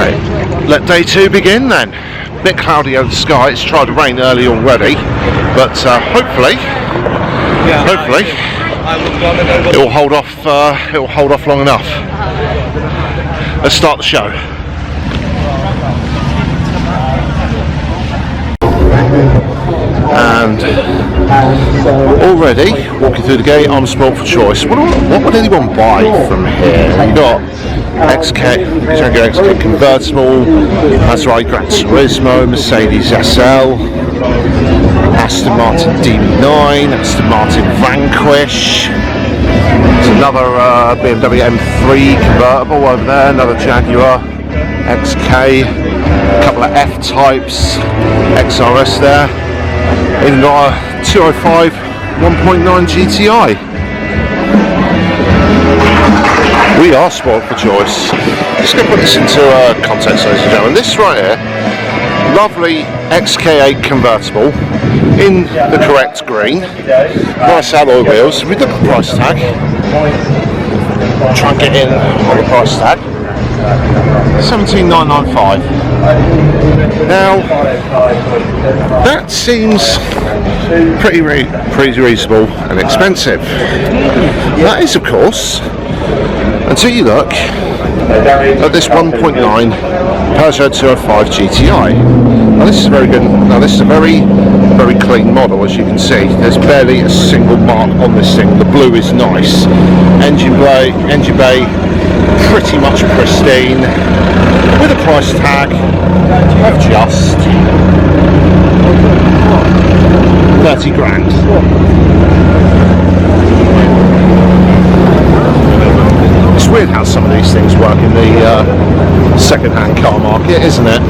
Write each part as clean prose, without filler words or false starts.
Right, let day two begin then. Bit cloudy over the sky. It's tried to rain early already, but hopefully it will hold off. It will hold off long enough. Let's start the show. And already walking through the gate, I'm spoilt for choice. What would anyone buy from here? You've got Django XK convertible, that's right, Gran Turismo, Mercedes SL, Aston Martin DB9, Aston Martin Vanquish. There's another BMW M3 convertible over there, another Jaguar XK, a couple of F-types, XRS there. In our 205 1.9 GTI. We are spoiled for choice. Just going to put this into context, ladies and gentlemen. This right here, lovely XK8 convertible in the correct green, nice alloy wheels. We look at the price tag. Try and get in on the price tag. 17,995. Now that seems pretty reasonable and expensive. That is, of course, until you look at this 1.9 Peugeot 205 GTI. Now this is very good. Now this is a very clean model, as you can see. There's barely a single mark on this thing. The blue is nice. Engine bay, pretty much pristine, with a price tag of just 30 grand. It's weird how some of these things work in the second-hand car market, isn't it?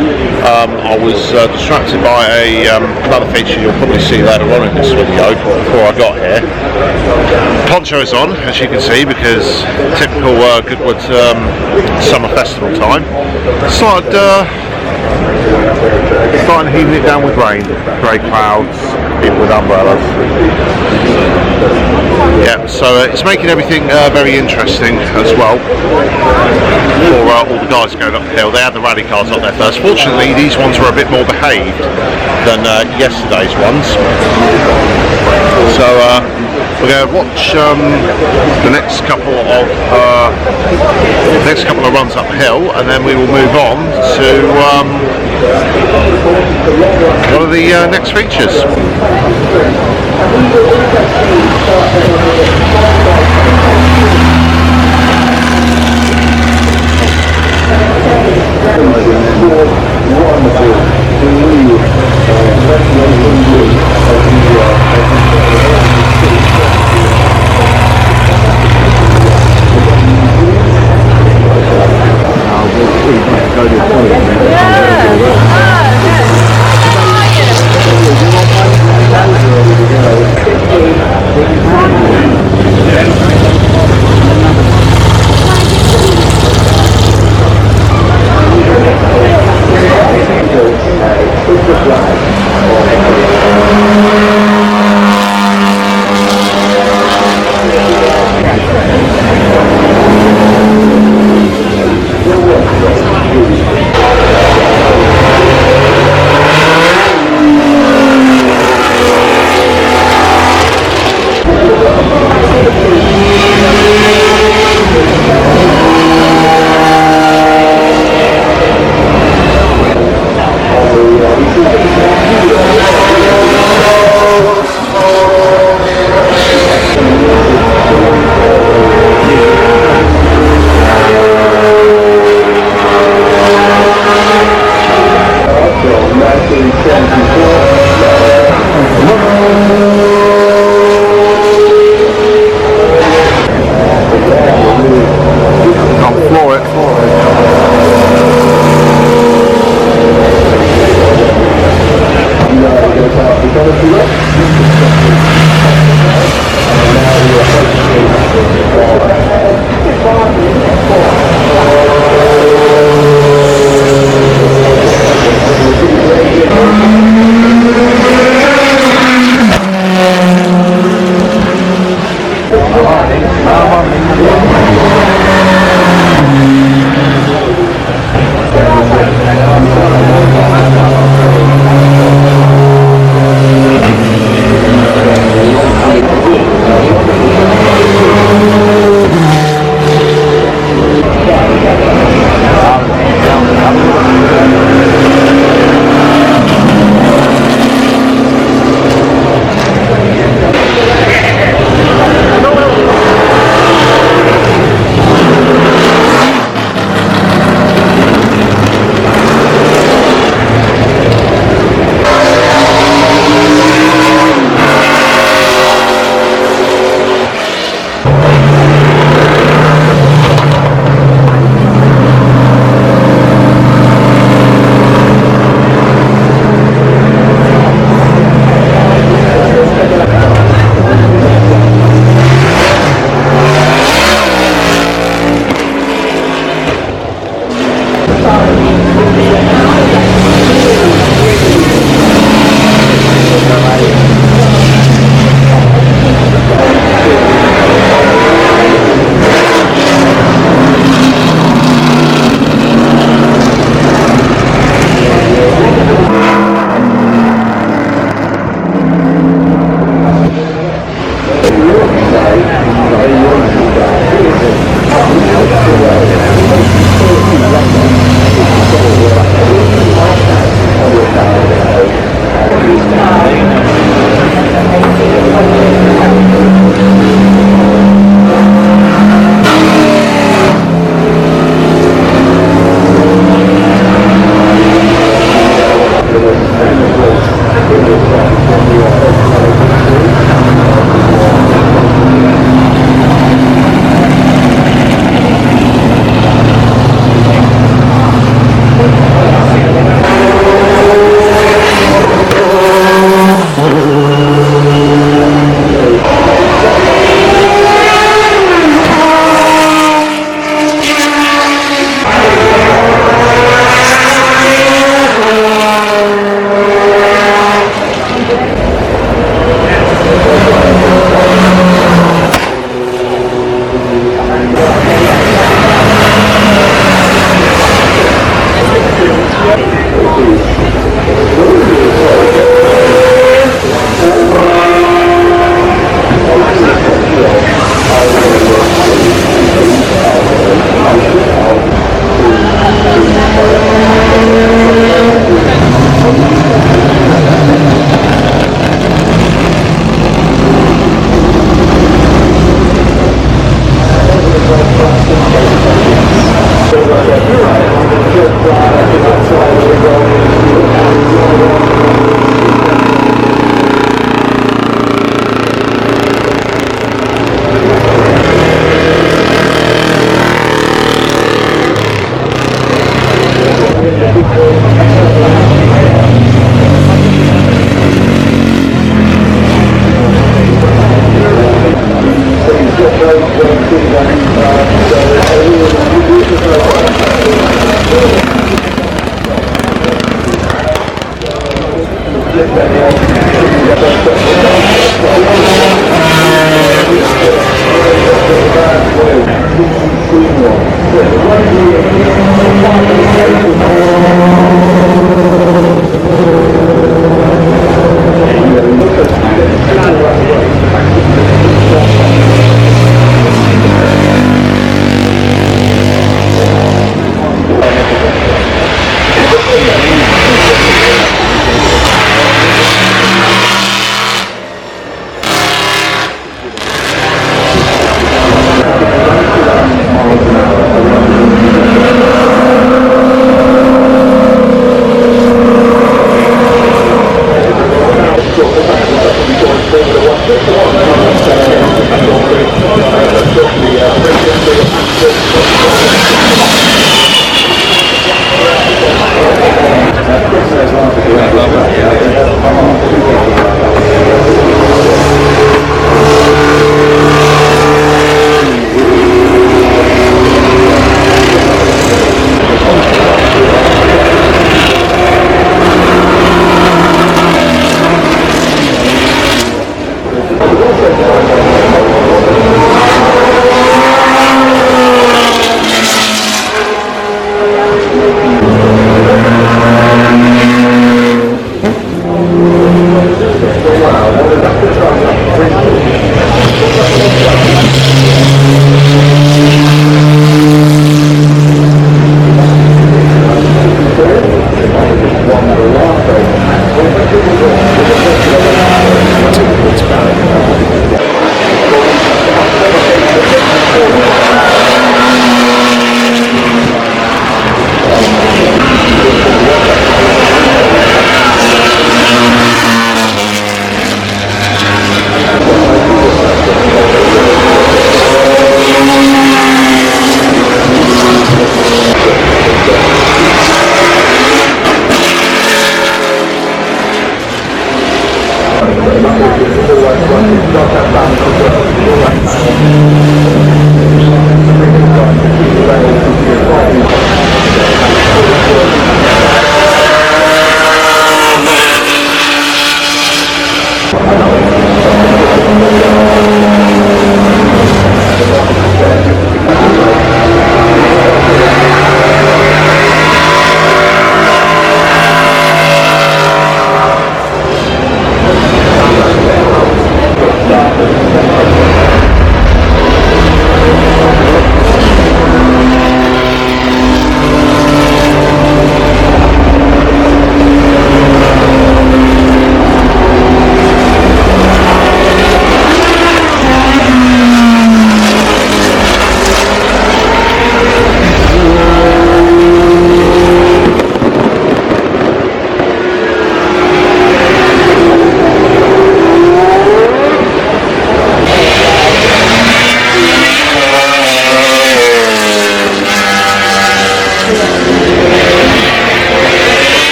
I was distracted by another feature you'll probably see later on in this video before I got here. Poncho is on, as you can see, because typical Goodwood summer festival time. Started heaving it down with rain, grey clouds, people with umbrellas. Yeah, so it's making everything very interesting as well for all the guys going up the hill. They had the rally cars up there first. Fortunately, these ones were a bit more behaved than yesterday's ones. So we're going to watch the next couple of runs uphill, and then we will move on to one of the next features.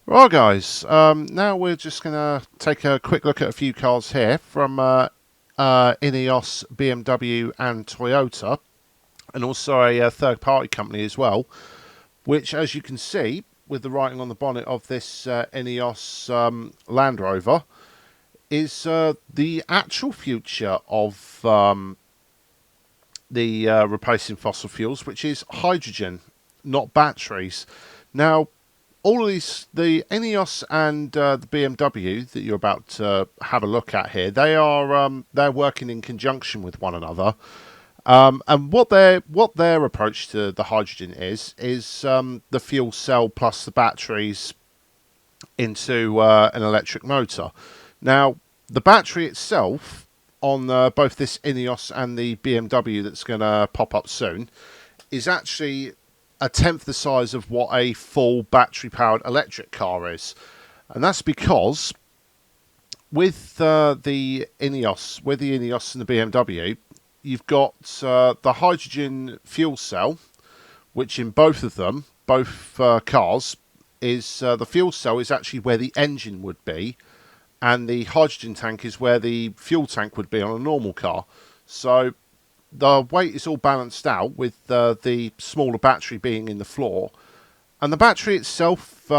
Right guys, now we're just going to take a quick look at a few cars here from Ineos, BMW and Toyota, and also a third-party company as well, which, as you can see with the writing on the bonnet of this Ineos Land Rover, is the actual future of the replacing fossil fuels, which is hydrogen, not batteries. Now, all of these, the Ineos and the BMW that you're about to have a look at here, they're working in conjunction with one another. And what their approach to the hydrogen is the fuel cell plus the batteries into an electric motor. Now, the battery itself on both this Ineos and the BMW that's going to pop up soon is actually a tenth the size of what a full battery-powered electric car is. And that's because with the Ineos and the BMW, you've got the hydrogen fuel cell, which in both of them, both cars, is the fuel cell is actually where the engine would be, and the hydrogen tank is where the fuel tank would be on a normal car. So the weight is all balanced out with the smaller battery being in the floor, and the battery itself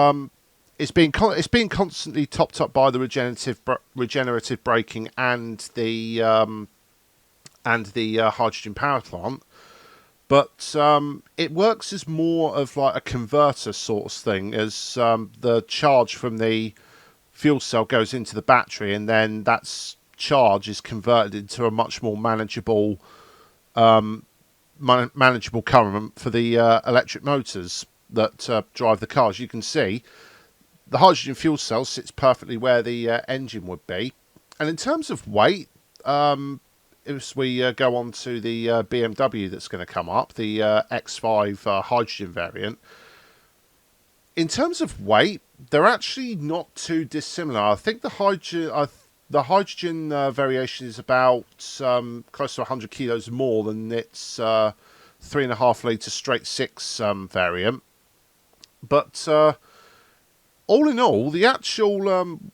is being constantly topped up by the regenerative braking and the hydrogen power plant. But it works as more of like a converter sort of thing, as the charge from the fuel cell goes into the battery, and then that charge is converted into a much more manageable current for the electric motors that drive the cars. You can see the hydrogen fuel cell sits perfectly where the engine would be. And in terms of weight, as we go on to the BMW that's going to come up, the X5 hydrogen variant, in terms of weight, they're actually not too dissimilar. I think the hydrogen variation is about close to 100 kilos more than its 3.5 litre straight six variant. But all in all, the actual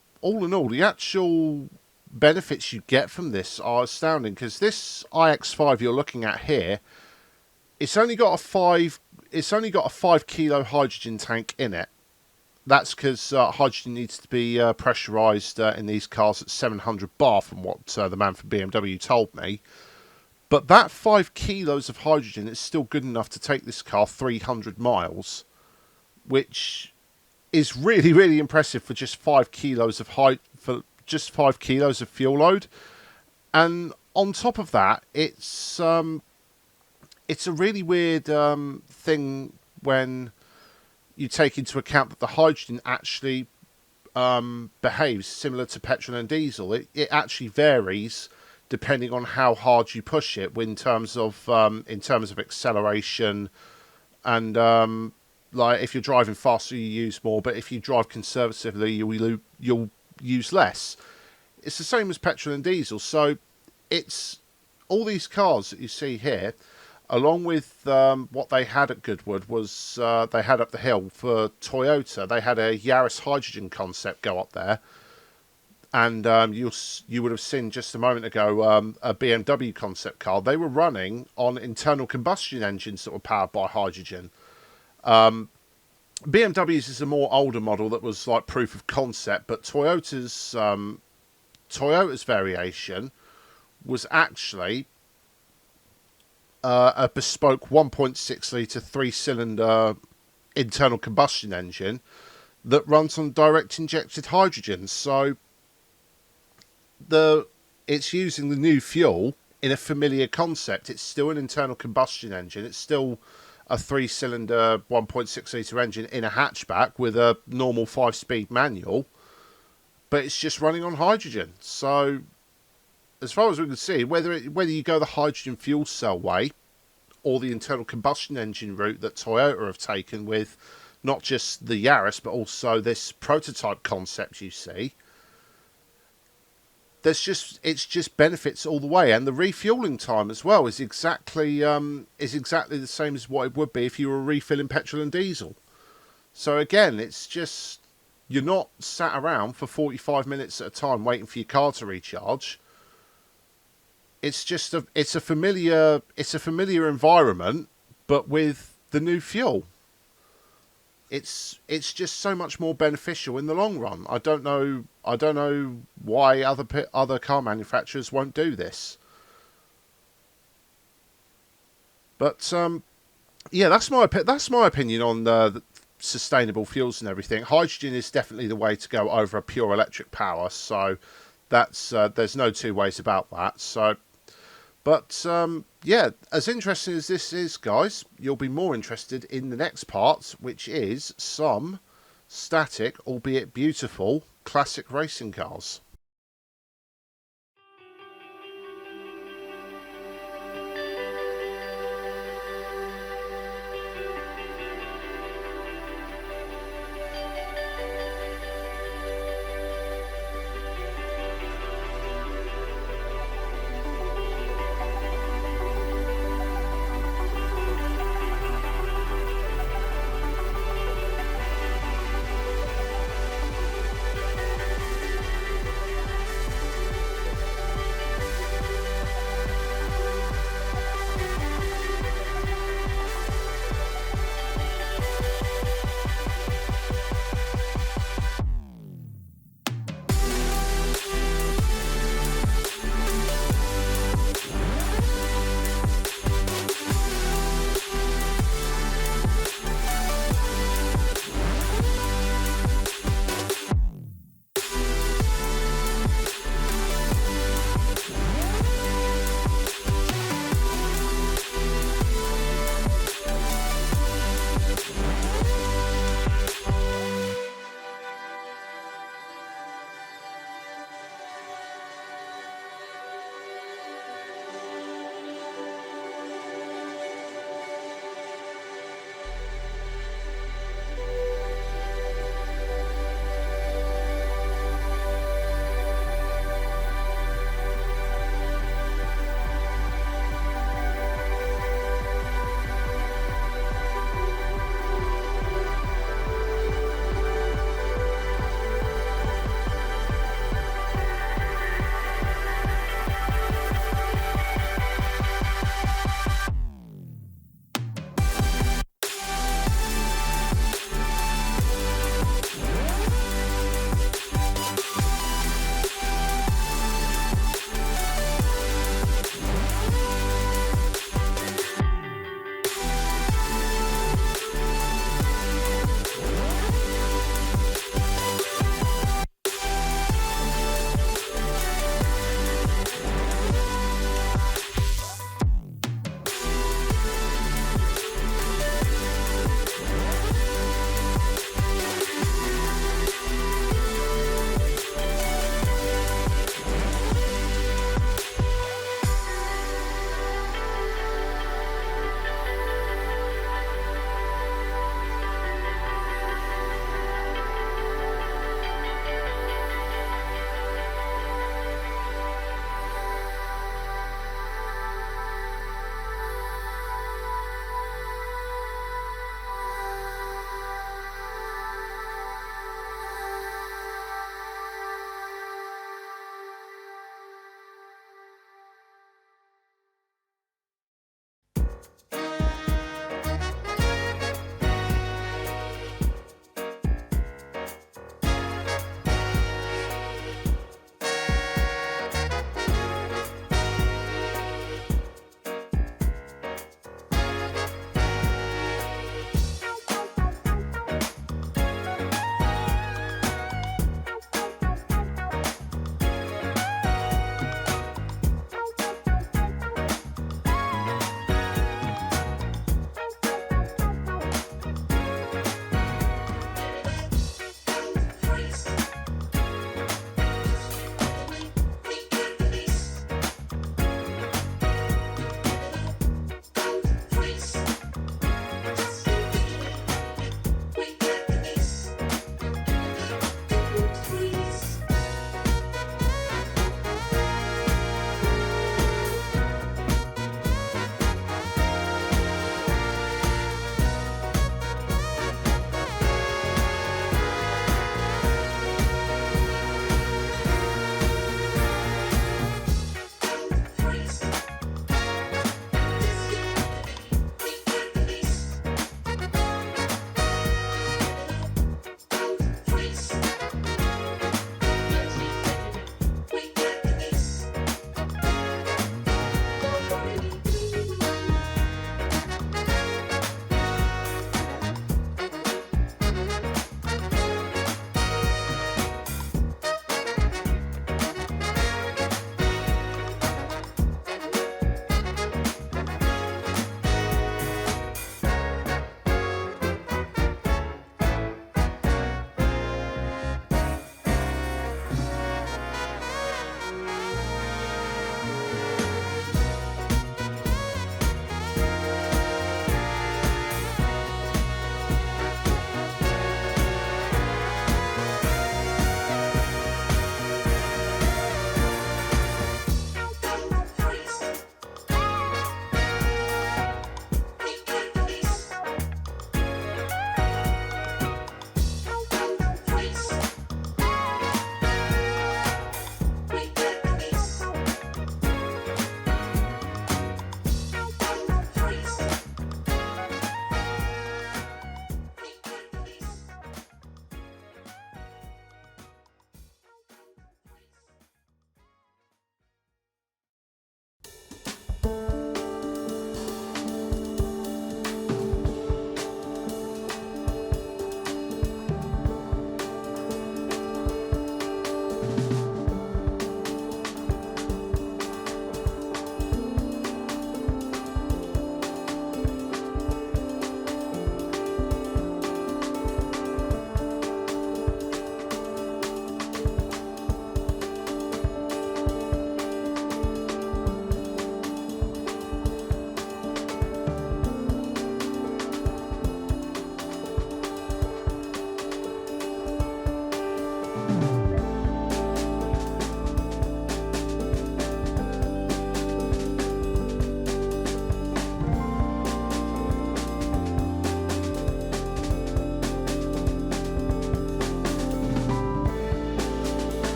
benefits you get from this are astounding, because this iX5 you're looking at here, it's only got a 5 kilo hydrogen tank in it. That's because hydrogen needs to be pressurized in these cars at 700 bar, from what the man from BMW told me. But that 5 kilos of hydrogen is still good enough to take this car 300 miles, which is really, really impressive for just 5 kilos of fuel load. And on top of that, it's a really weird thing when you take into account that the hydrogen actually behaves similar to petrol and diesel. It actually varies depending on how hard you push it in terms of acceleration, and like if you're driving faster you use more, but if you drive conservatively you'll use less. It's the same as petrol and diesel. So it's all these cars that you see here, along with what they had at Goodwood was they had up the hill for Toyota. They had a Yaris hydrogen concept go up there, and you would have seen just a moment ago a BMW concept car. They were running on internal combustion engines that were powered by hydrogen. BMW's is a more older model that was like proof of concept, but Toyota's variation was actually a bespoke 1.6 litre 3-cylinder internal combustion engine that runs on direct injected hydrogen. So it's using the new fuel in a familiar concept. It's still an internal combustion engine. It's still a 3-cylinder 1.6 litre engine in a hatchback with a normal 5-speed manual, but it's just running on hydrogen. So as far as we can see, whether you go the hydrogen fuel cell way or the internal combustion engine route that Toyota have taken with not just the Yaris but also this prototype concept you see, it's just benefits all the way. And the refueling time as well is exactly the same as what it would be if you were refilling petrol and diesel. So again, it's just, you're not sat around for 45 minutes at a time waiting for your car to recharge. It's a familiar environment, but with the new fuel. It's just so much more beneficial in the long run. I don't know why other car manufacturers won't do this. But yeah, that's my opinion on the sustainable fuels and everything. Hydrogen is definitely the way to go over a pure electric power. So that's there's no two ways about that. So. But, yeah, as interesting as this is, guys, you'll be more interested in the next part, which is some static, albeit beautiful, classic racing cars.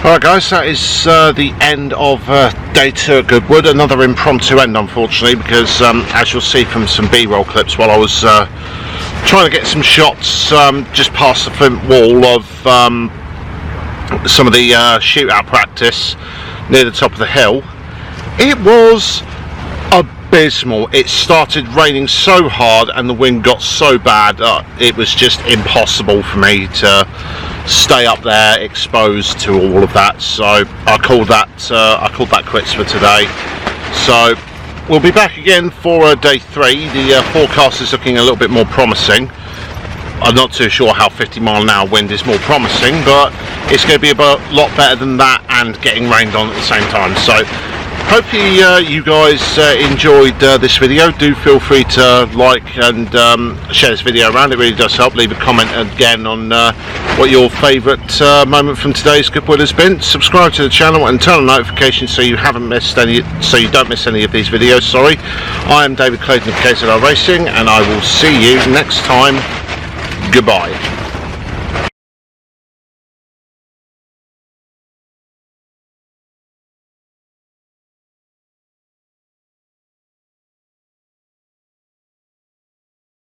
Alright guys, that is the end of day 2 at Goodwood. Another impromptu end, unfortunately, because as you'll see from some B-roll clips while I was trying to get some shots just past the flint wall of some of the shootout practice near the top of the hill, it was abysmal. It started raining so hard and the wind got so bad it was just impossible for me to stay up there exposed to all of that, so I called that quits for today. So we'll be back again for day 3. The forecast is looking a little bit more promising. I'm not too sure how 50-mile-an-hour wind is more promising, but it's going to be a lot better than that and getting rained on at the same time. So hopefully you guys enjoyed this video. Do feel free to like and share this video around. It really does help. Leave a comment again on what your favourite moment from today's Goodwood has been. Subscribe to the channel and turn on notifications so you don't miss any of these videos. Sorry. I am David Clayton of KZR Racing, and I will see you next time. Goodbye.